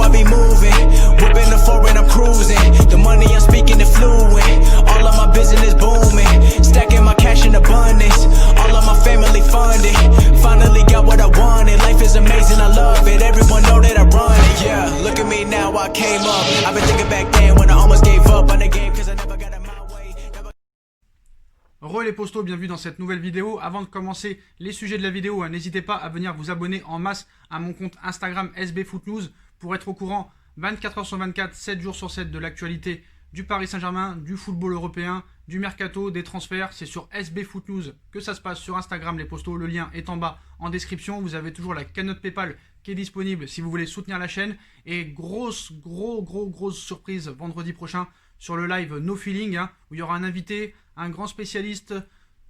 I be moving. Whipping the foreign, I'm cruising. The money I'm speaking is fluent. All of my business booming. Stacking my cash in abundance. All of my family funded. Finally got what I wanted. Life is amazing, I love it. Everyone know that I run it. Yeah, look at me now, I came up. I've been thinking back then when I almost gave up on the game cause I never got in my way. Re les postos, bienvenue dans cette nouvelle vidéo. Avant de commencer les sujets de la vidéo, n'hésitez pas à venir vous abonner en masse à mon compte Instagram SBFootNews pour être au courant 24h sur 24, 7 jours sur 7 de l'actualité du Paris Saint-Germain, du football européen, du mercato, des transferts. C'est sur SBFootNews que ça se passe sur Instagram les postos. Le lien est en bas en description. Vous avez toujours la cagnotte PayPal qui est disponible si vous voulez soutenir la chaîne. Et grosse surprise vendredi prochain sur le live No Feeling, où il y aura un invité, un grand spécialiste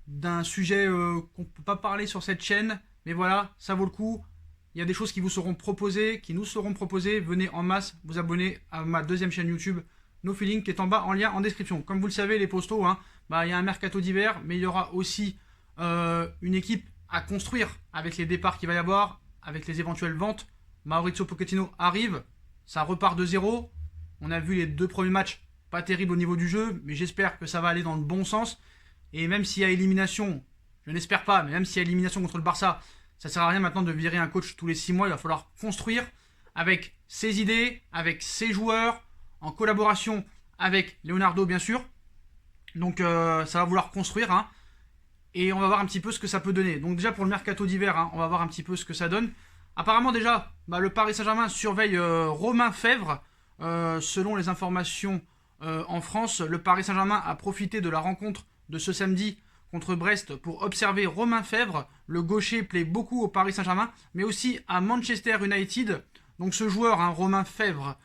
d'un sujet qu'on ne peut pas parler sur cette chaîne. Mais voilà, ça vaut le coup. Il y a des choses qui vous seront proposées, qui nous seront proposées. Venez en masse vous abonner à ma deuxième chaîne YouTube, No Feeling, qui est en bas en lien en description. Comme vous le savez, les postos, il y a un mercato d'hiver, mais il y aura aussi une équipe à construire avec les départs qu'il va y avoir, avec les éventuelles ventes. Mauricio Pochettino arrive, ça repart de zéro. On a vu les 2 premiers matchs, pas terribles au niveau du jeu, mais j'espère que ça va aller dans le bon sens. Et même s'il y a élimination, je n'espère pas, mais même s'il y a élimination contre le Barça, ça ne sert à rien maintenant de virer un coach tous les 6 mois. Il va falloir construire avec ses idées, avec ses joueurs, en collaboration avec Leonardo bien sûr. Donc ça va vouloir construire. Et on va voir un petit peu ce que ça peut donner. Donc déjà pour le mercato d'hiver, on va voir un petit peu ce que ça donne. Apparemment déjà, le Paris Saint-Germain surveille Romain Fèvre. Selon les informations en France, le Paris Saint-Germain a profité de la rencontre de ce samedi contre Brest pour observer Romain Fèvre. Le gaucher plaît beaucoup au Paris Saint-Germain, mais aussi à Manchester United. Donc ce joueur, Romain Fèvre,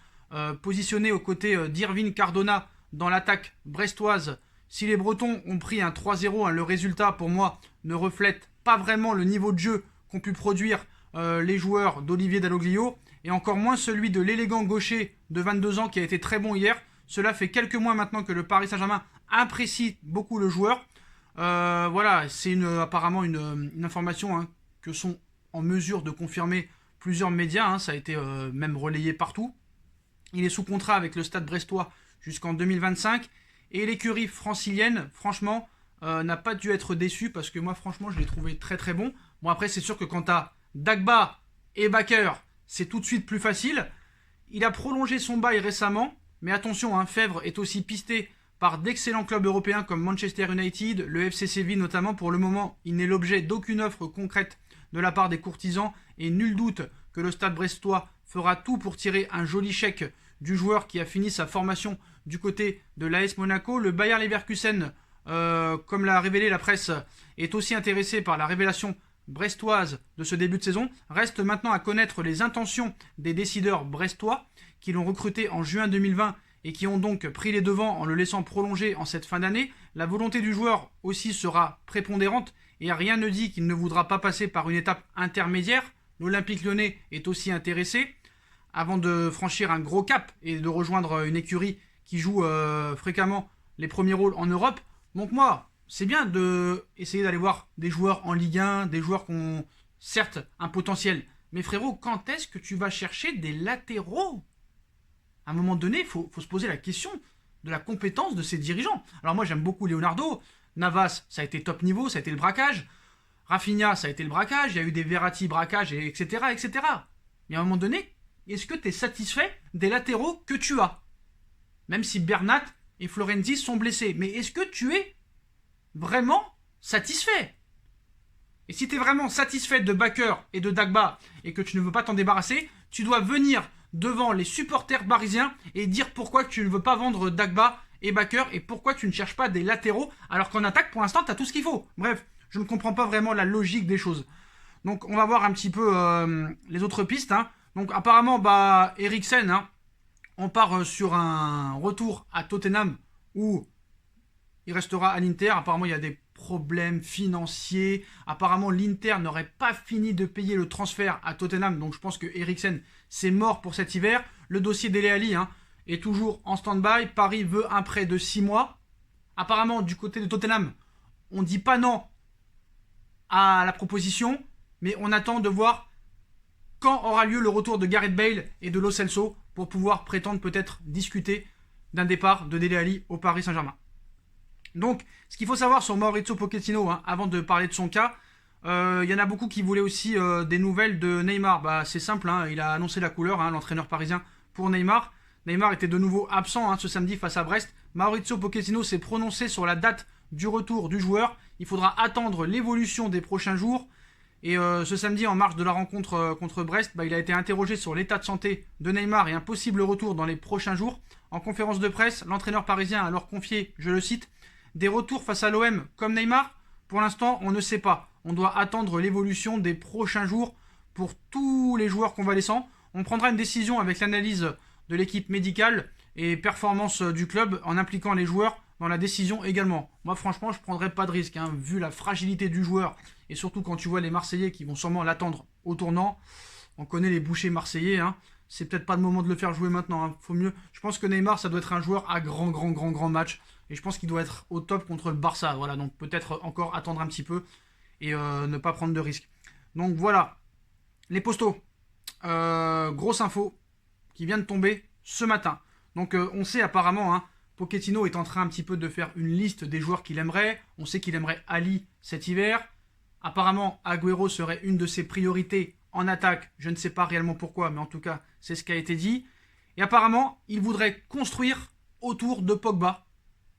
positionné aux côtés d'Irving Cardona dans l'attaque brestoise. Si les Bretons ont pris un 3-0, le résultat pour moi ne reflète pas vraiment le niveau de jeu qu'ont pu produire les joueurs d'Olivier Dalloglio, et encore moins celui de l'élégant gaucher de 22 ans qui a été très bon hier. Cela fait quelques mois maintenant que le Paris Saint-Germain apprécie beaucoup le joueur. Voilà, c'est apparemment une information que sont en mesure de confirmer plusieurs médias. Ça a été même relayé partout. Il est sous contrat avec le Stade brestois jusqu'en 2025. Et l'écurie francilienne, franchement, n'a pas dû être déçue parce que moi, franchement, je l'ai trouvé très très bon. Bon, après, c'est sûr que quand tu as Dagba et Bakker, c'est tout de suite plus facile. Il a prolongé son bail récemment. Mais attention, Fèvre est aussi pisté par d'excellents clubs européens comme Manchester United, le FC Séville notamment. Pour le moment, il n'est l'objet d'aucune offre concrète de la part des courtisans. Et nul doute que le Stade brestois fera tout pour tirer un joli chèque du joueur qui a fini sa formation du côté de l'AS Monaco. Le Bayer Leverkusen, comme l'a révélé la presse, est aussi intéressé par la révélation brestoise de ce début de saison. Reste maintenant à connaître les intentions des décideurs brestois qui l'ont recruté en juin 2020 et qui ont donc pris les devants en le laissant prolonger en cette fin d'année. La volonté du joueur aussi sera prépondérante et rien ne dit qu'il ne voudra pas passer par une étape intermédiaire. L'Olympique Lyonnais est aussi intéressé avant de franchir un gros cap et de rejoindre une écurie qui joue fréquemment les premiers rôles en Europe. Donc moi, c'est bien d'essayer d'aller voir des joueurs en Ligue 1, des joueurs qui ont certes un potentiel. Mais frérot, quand est-ce que tu vas chercher des latéraux ? À un moment donné, il faut se poser la question de la compétence de ces dirigeants. Alors moi, j'aime beaucoup Leonardo. Navas, ça a été top niveau, ça a été le braquage. Rafinha, ça a été le braquage. Il y a eu des Verratti braquages, etc., etc. Mais à un moment donné, est-ce que tu es satisfait des latéraux que tu as ? Même si Bernat et Florenzi sont blessés. Mais est-ce que tu es vraiment satisfait ? Et si tu es vraiment satisfait de Bakker et de Dagba et que tu ne veux pas t'en débarrasser, tu dois venir devant les supporters parisiens et dire pourquoi tu ne veux pas vendre Dagba et Bakker et pourquoi tu ne cherches pas des latéraux alors qu'en attaque pour l'instant tu as tout ce qu'il faut. Bref, je ne comprends pas vraiment la logique des choses. Donc on va voir un petit peu les autres pistes. Donc apparemment Eriksen, on part sur un retour à Tottenham où il restera à l'Inter. Apparemment il y a des problèmes financiers. Apparemment l'Inter n'aurait pas fini de payer le transfert à Tottenham. Donc je pense que Eriksen c'est mort pour cet hiver. Le dossier Dele Alli est toujours en stand-by. Paris veut un prêt de 6 mois. Apparemment du côté de Tottenham, on dit pas non à la proposition, mais on attend de voir quand aura lieu le retour de Gareth Bale et de Lo Celso pour pouvoir prétendre peut-être discuter d'un départ de Dele Alli au Paris Saint-Germain. Donc, ce qu'il faut savoir sur Mauricio Pochettino, avant de parler de son cas, y en a beaucoup qui voulaient aussi des nouvelles de Neymar. C'est simple, il a annoncé la couleur, l'entraîneur parisien, pour Neymar. Neymar était de nouveau absent ce samedi face à Brest. Mauricio Pochettino s'est prononcé sur la date du retour du joueur. Il faudra attendre l'évolution des prochains jours. Et ce samedi, en marge de la rencontre contre Brest, il a été interrogé sur l'état de santé de Neymar et un possible retour dans les prochains jours. En conférence de presse, l'entraîneur parisien a alors confié, je le cite, « Des retours face à l'OM comme Neymar ? Pour l'instant, on ne sait pas. On doit attendre l'évolution des prochains jours pour tous les joueurs convalescents. On prendra une décision avec l'analyse de l'équipe médicale et performance du club en impliquant les joueurs dans la décision également. » Moi, franchement, je ne prendrais pas de risque, vu la fragilité du joueur. Et surtout quand tu vois les Marseillais qui vont sûrement l'attendre au tournant. On connaît les bouchers marseillais. C'est peut-être pas le moment de le faire jouer maintenant. Faut mieux. Je pense que Neymar, ça doit être un joueur à grand match. Et je pense qu'il doit être au top contre le Barça. Voilà, donc peut-être encore attendre un petit peu et ne pas prendre de risques. Donc voilà, les postos. Grosse info qui vient de tomber ce matin. Donc on sait apparemment, Pochettino est en train un petit peu de faire une liste des joueurs qu'il aimerait. On sait qu'il aimerait Ali cet hiver. Apparemment, Agüero serait une de ses priorités en attaque. Je ne sais pas réellement pourquoi, mais en tout cas, c'est ce qui a été dit. Et apparemment, il voudrait construire autour de Pogba.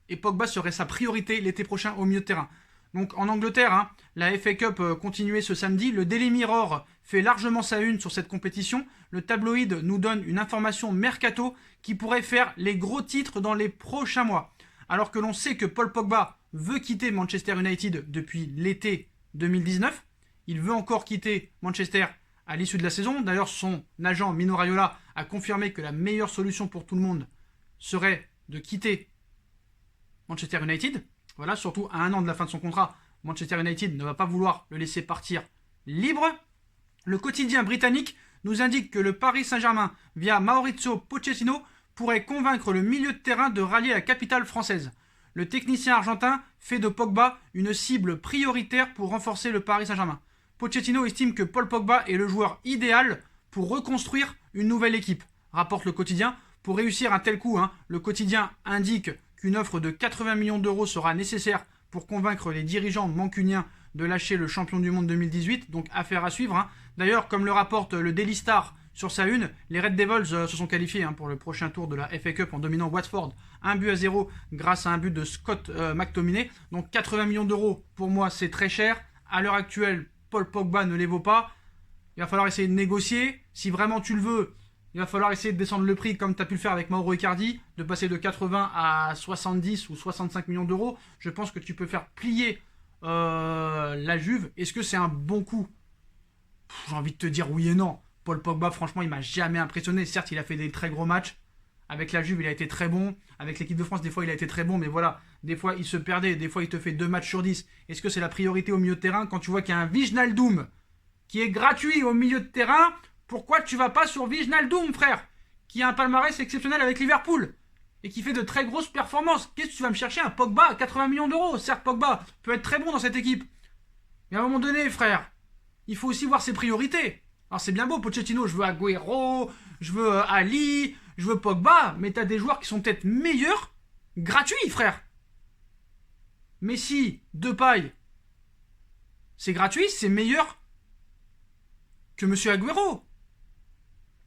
Et Pogba serait sa priorité l'été prochain au milieu de terrain. Donc en Angleterre, la FA Cup continuait ce samedi. Le Daily Mirror fait largement sa une sur cette compétition. Le tabloïd nous donne une information mercato qui pourrait faire les gros titres dans les prochains mois. Alors que l'on sait que Paul Pogba veut quitter Manchester United depuis l'été 2019. Il veut encore quitter Manchester à l'issue de la saison. D'ailleurs, son agent Mino Raiola a confirmé que la meilleure solution pour tout le monde serait de quitter Manchester United. Voilà, surtout à 1 an de la fin de son contrat, Manchester United ne va pas vouloir le laisser partir libre. Le quotidien britannique nous indique que le Paris Saint-Germain, via Mauricio Pochettino, pourrait convaincre le milieu de terrain de rallier la capitale française. Le technicien argentin fait de Pogba une cible prioritaire pour renforcer le Paris Saint-Germain. Pochettino estime que Paul Pogba est le joueur idéal pour reconstruire une nouvelle équipe, rapporte le quotidien. Pour réussir un tel coup, le quotidien indique qu'une offre de 80 millions d'euros sera nécessaire pour convaincre les dirigeants mancuniens de lâcher le champion du monde 2018, donc affaire à suivre. D'ailleurs, comme le rapporte le Daily Star sur sa une, les Red Devils se sont qualifiés pour le prochain tour de la FA Cup en dominant Watford 1-0 grâce à un but de Scott McTominay. Donc 80 millions d'euros, pour moi, c'est très cher. À l'heure actuelle, Paul Pogba ne les vaut pas. Il va falloir essayer de négocier. Si vraiment tu le veux, il va falloir essayer de descendre le prix comme tu as pu le faire avec Mauro Icardi, de passer de 80 à 70 ou 65 millions d'euros. Je pense que tu peux faire plier la Juve. Est-ce que c'est un bon coup ? J'ai envie de te dire oui et non. Paul Pogba, franchement, il m'a jamais impressionné. Certes, il a fait des très gros matchs. Avec la Juve, il a été très bon. Avec l'équipe de France, des fois, il a été très bon. Mais voilà, des fois, il se perdait. Des fois, il te fait 2 matchs sur 10. Est-ce que c'est la priorité au milieu de terrain quand tu vois qu'il y a un Wijnaldum qui est gratuit au milieu de terrain ? Pourquoi tu vas pas sur Wijnaldum, frère, qui a un palmarès exceptionnel avec Liverpool et qui fait de très grosses performances? Qu'est-ce que tu vas me chercher un Pogba à 80 millions d'euros? Certes, Pogba peut être très bon dans cette équipe. Mais à un moment donné, frère, il faut aussi voir ses priorités. Alors c'est bien beau, Pochettino, je veux Agüero, je veux Ali, je veux Pogba, mais t'as des joueurs qui sont peut-être meilleurs, gratuits, frère. Messi, Depay, c'est gratuit, c'est meilleur que Monsieur Agüero.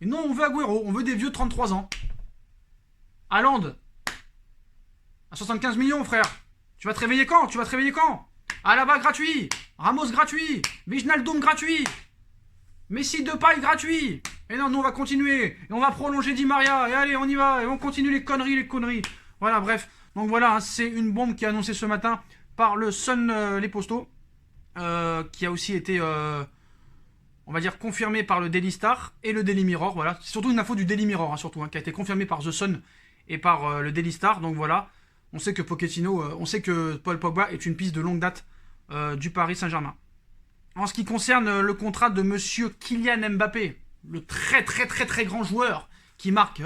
Et non, on veut Agüero, on veut des vieux de 33 ans. Haaland, à 75 millions, frère. Tu vas te réveiller quand? Alaba gratuit, Ramos gratuit, Wijnaldum gratuit, Messi Depay gratuit. Et non, nous on va continuer, et on va prolonger Di Maria, et allez, on y va, et on continue les conneries. Voilà, bref. Donc voilà, c'est une bombe qui est annoncée ce matin par le Sun Les Postos, qui a aussi été, on va dire, confirmé par le Daily Star et le Daily Mirror. Voilà, c'est surtout une info du Daily Mirror, surtout, qui a été confirmée par The Sun et par le Daily Star. Donc voilà, on sait que Pochettino, on sait que Paul Pogba est une piste de longue date du Paris Saint-Germain. En ce qui concerne le contrat de Monsieur Kylian Mbappé, le très grand joueur qui marque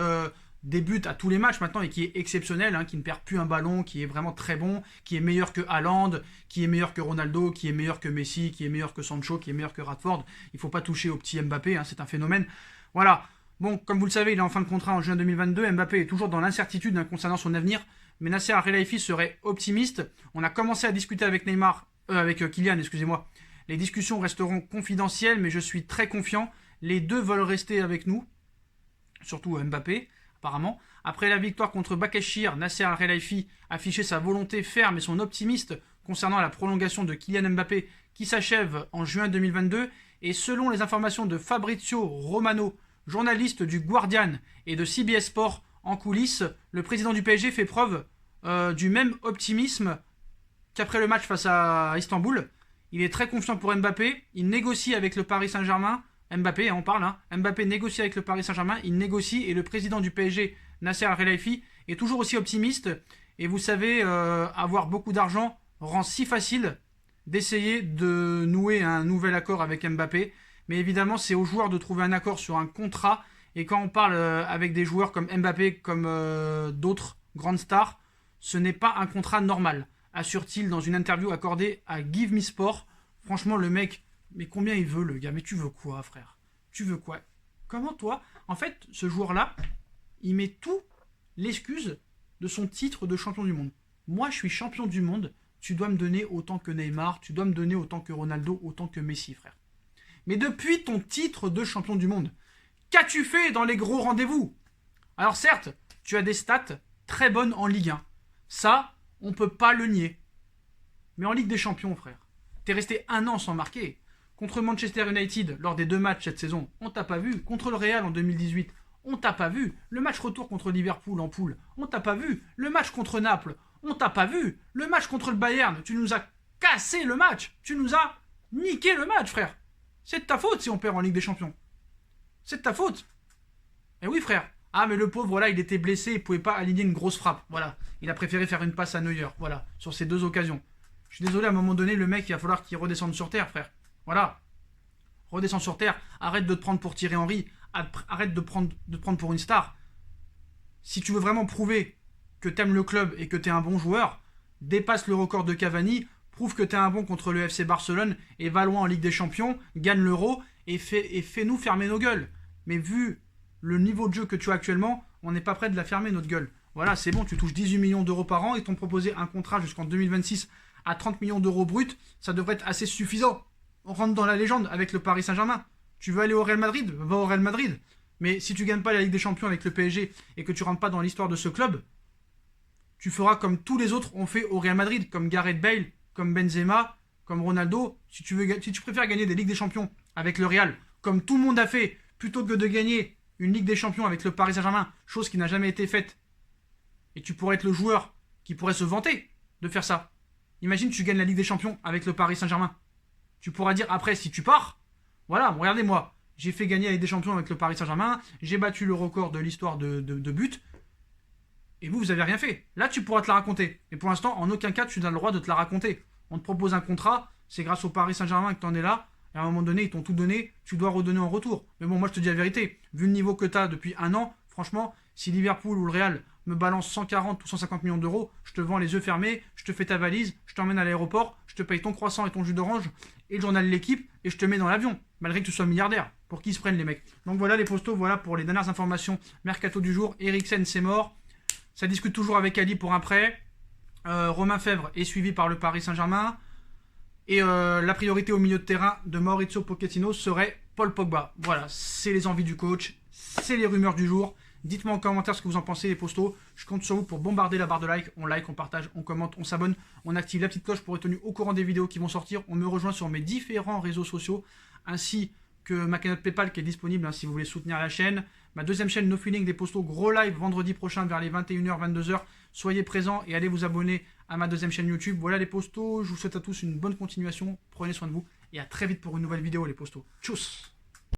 des buts à tous les matchs maintenant et qui est exceptionnel, hein, qui ne perd plus un ballon, qui est vraiment très bon, qui est meilleur que Haaland, qui est meilleur que Ronaldo, qui est meilleur que Messi, qui est meilleur que Sancho, qui est meilleur que Rashford. Il ne faut pas toucher au petit Mbappé, hein, c'est un phénomène. Voilà. Bon, comme vous le savez, il est en fin de contrat en juin 2022. Mbappé est toujours dans l'incertitude, hein, concernant son avenir. Mais Nasser Al-Khelaifi serait optimiste. On a commencé à discuter avec Kylian, excusez-moi. Les discussions resteront confidentielles, mais je suis très confiant. Les deux veulent rester avec nous, surtout Mbappé, apparemment. Après la victoire contre Başakşehir, Nasser Al-Khelaifi affichait sa volonté ferme et son optimiste concernant la prolongation de Kylian Mbappé qui s'achève en juin 2022. Et selon les informations de Fabrizio Romano, journaliste du Guardian et de CBS Sport en coulisses, le président du PSG fait preuve du même optimisme qu'après le match face à Istanbul. Il est très confiant pour Mbappé, il négocie avec le Paris Saint-Germain. Mbappé, on parle, hein. Mbappé négocie avec le Paris Saint-Germain, il négocie et le président du PSG, Nasser Al-Khelaifi, est toujours aussi optimiste. Et vous savez, avoir beaucoup d'argent rend si facile d'essayer de nouer un nouvel accord avec Mbappé. Mais évidemment, c'est aux joueurs de trouver un accord sur un contrat. Et quand on parle avec des joueurs comme Mbappé, comme d'autres grandes stars, ce n'est pas un contrat normal, assure-t-il dans une interview accordée à Give Me Sport. Franchement, le mec, mais combien il veut, le gars? Mais tu veux quoi, frère? Tu veux quoi? Comment toi? En fait, ce joueur-là, il met tout l'excuse de son titre de champion du monde. Moi, je suis champion du monde, tu dois me donner autant que Neymar, tu dois me donner autant que Ronaldo, autant que Messi, frère. Mais depuis ton titre de champion du monde, qu'as-tu fait dans les gros rendez-vous? Alors certes, tu as des stats très bonnes en Ligue 1. Ça, on peut pas le nier. Mais en Ligue des Champions, frère, t'es resté 1 an sans marquer. Contre Manchester United, lors des 2 matchs cette saison, on t'a pas vu. Contre le Real en 2018, on t'a pas vu. Le match retour contre Liverpool en poule, on t'a pas vu. Le match contre Naples, on t'a pas vu. Le match contre le Bayern, tu nous as cassé le match. Tu nous as niqué le match, frère. C'est de ta faute si on perd en Ligue des Champions. C'est de ta faute. Eh oui, frère. Ah, mais le pauvre, là, il était blessé, il pouvait pas aligner une grosse frappe. Voilà. Il a préféré faire une passe à Neuer. Voilà. Sur ces 2 occasions. Je suis désolé, à un moment donné, le mec, il va falloir qu'il redescende sur terre, frère. Voilà. Redescends sur terre. Arrête de te prendre pour Thierry Henry. Arrête de te prendre pour une star. Si tu veux vraiment prouver que t'aimes le club et que t'es un bon joueur, dépasse le record de Cavani, prouve que t'es un bon contre le FC Barcelone et va loin en Ligue des Champions, gagne l'Euro et fais-nous fermer nos gueules. Mais vu le niveau de jeu que tu as actuellement, on n'est pas prêt de la fermer, notre gueule. Voilà, c'est bon, tu touches 18 millions d'euros par an, ils t'ont proposé un contrat jusqu'en 2026 à 30 millions d'euros bruts, ça devrait être assez suffisant. On rentre dans la légende avec le Paris Saint-Germain. Tu veux aller au Real Madrid? Va au Real Madrid. Mais si tu gagnes pas la Ligue des Champions avec le PSG et que tu rentres pas dans l'histoire de ce club, tu feras comme tous les autres ont fait au Real Madrid, comme Gareth Bale, comme Benzema, comme Ronaldo. Si tu préfères gagner des Ligues des Champions avec le Real, comme tout le monde a fait, plutôt que de gagner une Ligue des Champions avec le Paris Saint-Germain, chose qui n'a jamais été faite, et tu pourrais être le joueur qui pourrait se vanter de faire ça. Imagine tu gagnes la Ligue des Champions avec le Paris Saint-Germain. Tu pourras dire après, si tu pars, voilà, bon, regardez-moi, j'ai fait gagner la Ligue des Champions avec le Paris Saint-Germain, j'ai battu le record de l'histoire de buts, et vous avez rien fait. Là, tu pourras te la raconter. Et pour l'instant, en aucun cas, tu n'as le droit de te la raconter. On te propose un contrat, c'est grâce au Paris Saint-Germain que tu en es là, et à un moment donné, ils t'ont tout donné, tu dois redonner en retour. Mais bon, moi, je te dis la vérité, vu le niveau que tu as depuis 1 an, franchement, si Liverpool ou le Real me balance 140 ou 150 millions d'euros, je te vends les yeux fermés, je te fais ta valise, je t'emmène à l'aéroport, je te paye ton croissant et ton jus d'orange, et le journal de l'équipe, et je te mets dans l'avion, malgré que tu sois milliardaire. Pour qu'ils se prennent, les mecs. Donc voilà les postos, voilà pour les dernières informations. Mercato du jour, Eriksen, c'est mort. Ça discute toujours avec Ali pour un prêt. Romain Fèvre est suivi par le Paris Saint-Germain. Et la priorité au milieu de terrain de Mauricio Pochettino serait Paul Pogba. Voilà, c'est les envies du coach, c'est les rumeurs du jour. Dites-moi en commentaire ce que vous en pensez, les postos. Je compte sur vous pour bombarder la barre de like. On like, on partage, on commente, on s'abonne. On active la petite cloche pour être tenu au courant des vidéos qui vont sortir. On me rejoint sur mes différents réseaux sociaux, ainsi que ma cagnotte PayPal qui est disponible si vous voulez soutenir la chaîne. Ma deuxième chaîne No Feeling des postos, gros live vendredi prochain vers les 21h, 22h. Soyez présents et allez vous abonner à ma deuxième chaîne YouTube. Voilà les postos, je vous souhaite à tous une bonne continuation. Prenez soin de vous et à très vite pour une nouvelle vidéo les postos. Tchuss!